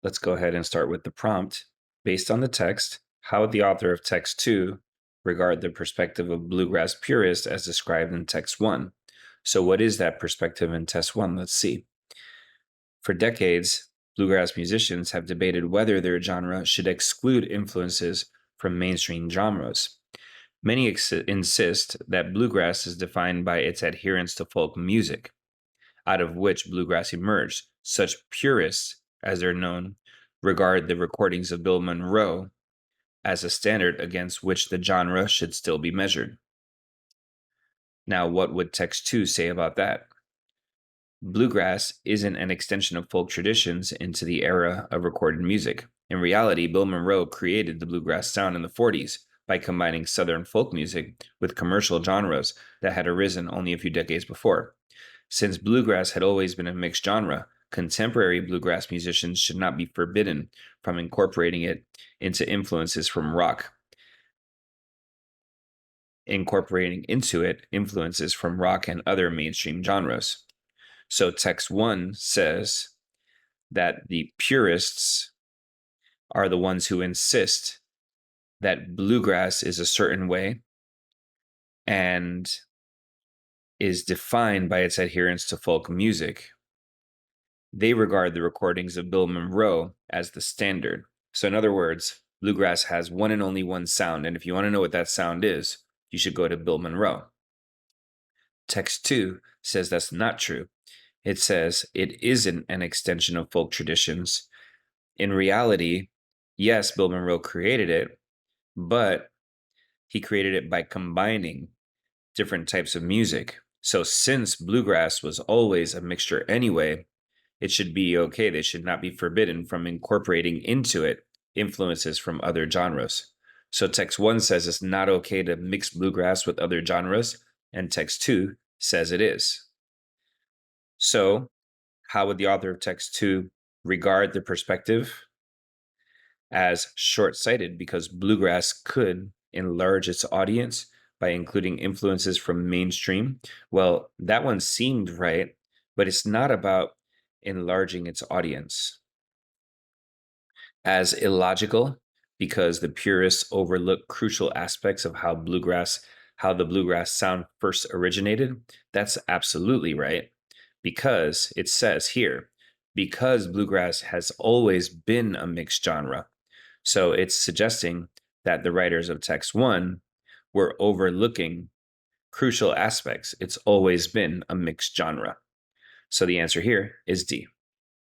Let's go ahead and start with the prompt. Based on the text, how would the author of text 2 regard the perspective of bluegrass purists as described in text 1? So, what is that perspective in text 1? Let's see. For decades, bluegrass musicians have debated whether their genre should exclude influences from mainstream genres. Many insist that bluegrass is defined by its adherence to folk music, out of which bluegrass emerged. Such purists, as they're known, regard the recordings of Bill Monroe as a standard against which the genre should still be measured. Now, what would text 2 say about that? Bluegrass isn't an extension of folk traditions into the era of recorded music. In reality, Bill Monroe created the bluegrass sound in the 40s by combining Southern folk music with commercial genres that had arisen only a few decades before. Since bluegrass had always been a mixed genre, contemporary bluegrass musicians should not be forbidden from incorporating it into influences from rock. Incorporating into it influences from rock and other mainstream genres. So text 1 says that the purists are the ones who insist that bluegrass is a certain way and is defined by its adherence to folk music. They regard the recordings of Bill Monroe as the standard. So, in other words, bluegrass has one and only one sound. And if you want to know what that sound is, you should go to Bill Monroe. Text 2 says that's not true. It says it isn't an extension of folk traditions. In reality, yes, Bill Monroe created it, but he created it by combining different types of music. So, since bluegrass was always a mixture anyway, it should be okay. They should not be forbidden from incorporating into it influences from other genres. So text 1 says it's not okay to mix bluegrass with other genres, and text 2 says it is. So, how would the author of text 2 regard the perspective? As short-sighted, because bluegrass could enlarge its audience by including influences from mainstream. Well, that one seemed right, but it's not about enlarging its audience. As illogical, because the purists overlook crucial aspects of how the bluegrass sound first originated. That's absolutely right, because it says here, because bluegrass has always been a mixed genre. So it's suggesting that the writers of text 1 were overlooking crucial aspects. It's always been a mixed genre. So the answer here is D.